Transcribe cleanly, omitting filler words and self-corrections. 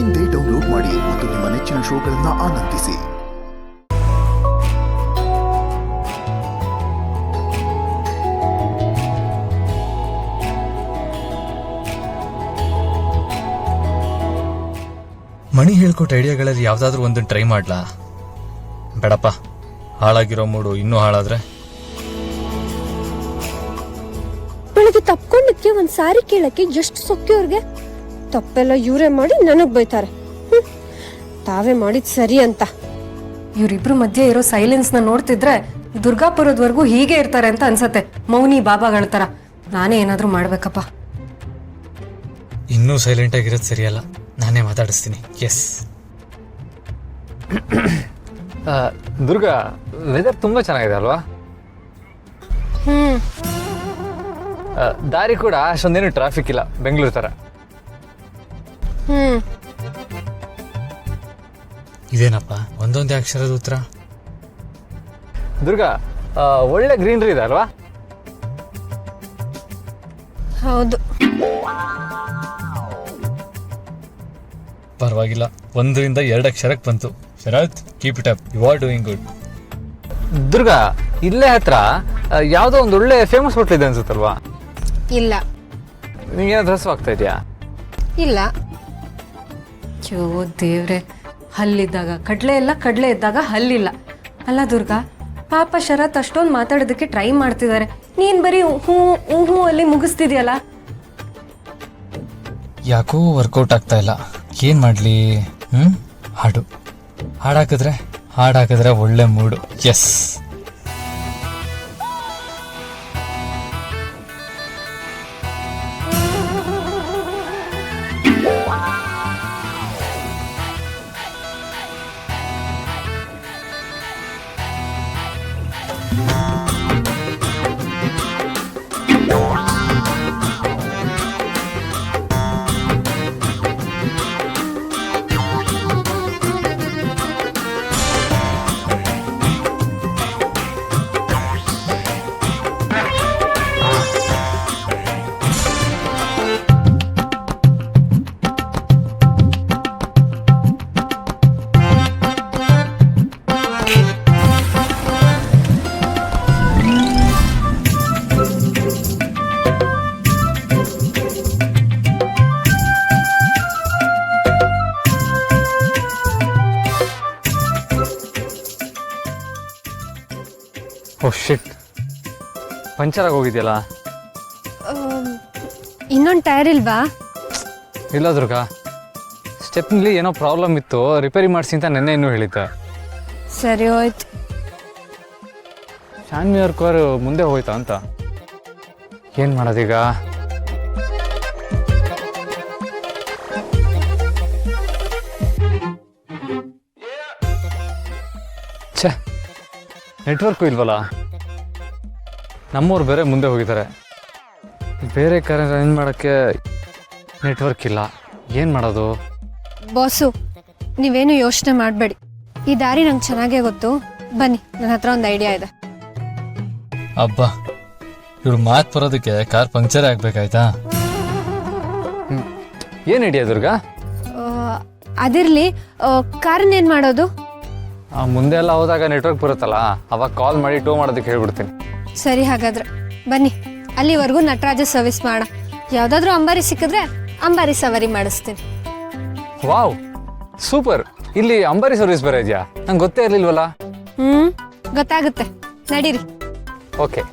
ಇಂದೇ ಡೌನ್ಲೋಡ್ ಮಾಡಿ ಮತ್ತು ನಿಮ್ಮ ನೆಚ್ಚಿನ ಶೋಗಳನ್ನು ಆನಂದಿಸಿ. ಮಣಿ ಹೇಳ್ಕೊಟ್ಟ ಐಡಿಯಾಗಳಲ್ಲಿ ಯಾವ್ದಾದ್ರು ಒಂದನ್ನು ಟ್ರೈ ಮಾಡ್ಲಾ? ಬೇಡಪ್ಪ, ಹಾಳಾಗಿರೋ ಮೂಡು ಇನ್ನೂ ಹಾಳಾದ್ರೆ. ಬೆಳಗ್ಗೆ ತಪ್ಕೊಂಡಿದ್ಕೆ ಒಂದ್ ಸಾರಿ ಕೇಳಕ್ಕೆ ಎಷ್ಟು ಸೊಕ್ಕಿಯವ್ರಿಗೆ. ತಪ್ಪೆಲ್ಲ ಇವರೇ ಮಾಡಿ ನನಗ್ ಬೈತಾರೆ. ತಾವೇ ಮಾಡಿದ್ ಸರಿ ಅಂತ. ಇವರಿಬ್ರು ಮಧ್ಯೆ ಇರೋ ಸೈಲೆನ್ಸ್ ನ ನೋಡ್ತಿದ್ರೆ ದುರ್ಗಾಪುರದವರೆಗೂ ಹೀಗೆ ಇರ್ತಾರೆ ಅಂತ ಅನ್ಸತ್ತೆ. ಮೌನಿ ಬಾಬಾಗಳ ತರ. ನಾನೇ ಏನಾದ್ರೂ ಮಾಡ್ಬೇಕಪ್ಪ. ಇನ್ನೂ ಸೈಲೆಂಟ್ ಆಗಿರೋದು ಸರಿಯಲ್ಲ, ನಾನೇ ಮಾತಾಡಿಸ್ತೀನಿ. ಎಸ್. ದುರ್ಗಾ, ವೆದರ್ ತುಂಬಾ ಚೆನ್ನಾಗಿದೆ ಅಲ್ವಾ? ದಾರಿ ಕೂಡ ಅಷ್ಟೊಂದೇನು ಟ್ರಾಫಿಕ್ ಇಲ್ಲ, ಬೆಂಗಳೂರು ತರ. ಇದೇನಪ್ಪ ಒಂದೊಂದೇ ಅಕ್ಷರದ ಉತ್ತರ? ದುರ್ಗಾ, ಒಳ್ಳೆ ಗ್ರೀನರಿ ಇದೆ ಅಲ್ವಾ? ಹೌದು. ಪರವಾಗಿಲ್ಲ, 1ರಿಂದ 2 ಅಕ್ಷರಕ್ಕೆ ಬಂತು. Sharath, keep it up, you are doing good. Durga, ಇಲ್ಲೇ ಹತ್ರ ಯಾವುದೋ ಒಂದು ಒಳ್ಳೆ ಫೇಮಸ್ ಹೋಟ್ಲ್ ಇದೆ ಅನ್ಸುತ್ತಲ್ವಾ? ಇಲ್ಲ. ನಿಂಗೇನಾದ್ರು ಹಸು ಆಗ್ತಾ ಇದೆಯಾ? ಇಲ್ಲ. ಚೋ ದೇವ್ರೆ, ಹಲ್ಲಿದ್ದಾಗ ಕಡ್ಲೆ ಇಲ್ಲ, ಕಡ್ಲೆ ಇದ್ದಾಗ ಹಲ್ಲಿಲ್ಲ. ಅಲ್ಲ ದುರ್ಗಾ, ಪಾಪ ಶರತ್ ಅಷ್ಟೊಂದು ಮಾತಾಡೋದಕ್ಕೆ ಟ್ರೈ ಮಾಡ್ತಿದ್ದಾರೆ. ನೀನ್ ಬರೀ ಹೂ ಹೂ ಅಲ್ಲಿ ಮುಗಿಸ್ತಿದ್ಯಲ್ಲ. ಯಾಕೋ ವರ್ಕೌಟ್ ಆಗ್ತಾ ಇಲ್ಲ. ಏನ್ ಮಾಡ್ಲಿ? ಹಾಡಾಕಿದ್ರೆ ಒಳ್ಳೆ ಮೂಡು. ಎಸ್. ಓ ಶಿಟ್, ಪಂಚರ್ ಆಗೋಗಿದೆಯಲ್ಲ. ಇನ್ನೊಂದು ಟೈರ್ ಇಲ್ವಾ? ಇಲ್ಲ ದುರ್ಗಾ, ಸ್ಟೆಪ್ನಲ್ಲಿ ಏನೋ ಪ್ರಾಬ್ಲಮ್ ಇತ್ತು, ರಿಪೇರಿ ಮಾಡಿಸಿ ಅಂತ ನೆನ್ನೆ ಇನ್ನೂ ಹೇಳಿದ್ದೆ. ಸರಿ ಹೋಯ್ತು. ಶಾನ್ವಿ ಅವ್ರ ಕಾರು ಮುಂದೆ ಹೋಯ್ತಾ ಅಂತ. ಏನು ಮಾಡೋದೀಗ? ಛೇ, ನೆಟ್ವರ್ಕು ಇಲ್ವಲ್ಲ. ನಮ್ಮವ್ರು ಬೇರೆ ಮುಂದೆ ಹೋಗಿದ್ದಾರೆ. ಬೇರೆ ಕಾರ್ ಅರೇಂಜ್ ಮಾಡೋಕ್ಕೆ ನೆಟ್ವರ್ಕ್ ಇಲ್ಲ. ಏನು ಮಾಡೋದು? ಬಾಸು, ನೀವೇನು ಯೋಚನೆ ಮಾಡಬೇಡಿ. ಈ ದಾರಿ ನಂಗೆ ಚೆನ್ನಾಗೇ ಗೊತ್ತು. ಬನ್ನಿ, ನನ್ನ ಹತ್ರ ಒಂದು ಐಡಿಯಾ ಇದೆ. ಅಬ್ಬಾ, ಇವ್ರು ಮಾತು ಬರೋದಕ್ಕೆ ಕಾರ್ ಪಂಕ್ಚರ್ ಆಗ್ಬೇಕಾಯ್ತಾ? ಏನು ಐಡಿಯಾ ದುರ್ಗಾ? ಅದಿರ್ಲಿ, ಕಾರನ್ನೇನು ಮಾಡೋದು? ಮುಂದೆ ಎಲ್ಲ ಹೋದಾಗ ನೆಟ್ವರ್ಕ್ ಬರುತ್ತಲ್ಲ, ಅವಾಗ ಕಾಲ್ ಮಾಡಿ ಟೋ ಮಾಡೋದಕ್ಕೆ ಹೇಳ್ಬಿಡ್ತೀನಿ. ಸರಿ, ಹಾಗಾದ್ರೆ ಬನ್ನಿ. ಅಲ್ಲಿವರೆಗೂ ನಟರಾಜ ಸರ್ವಿಸ್ ಮಾಡ. ಯಾವುದಾದ್ರೂ ಅಂಬಾರಿ ಸಿಕ್ಕಿದ್ರೆ ಅಂಬಾರಿ ಸವಾರಿ ಮಾಡಿಸ್ತೀನಿ. Wow, super. ಇಲ್ಲಿ ಅಂಬಾರಿ ಸರ್ವಿಸ್ ಬೇರೆ ಇದೆಯಾ? ನಂಗೆ ಗೊತ್ತೇ ಇರಲಿಲ್ವಲ್ಲ. ಗೊತ್ತಾಗುತ್ತೆ, ನಡೀರಿ. ಓಕೆ.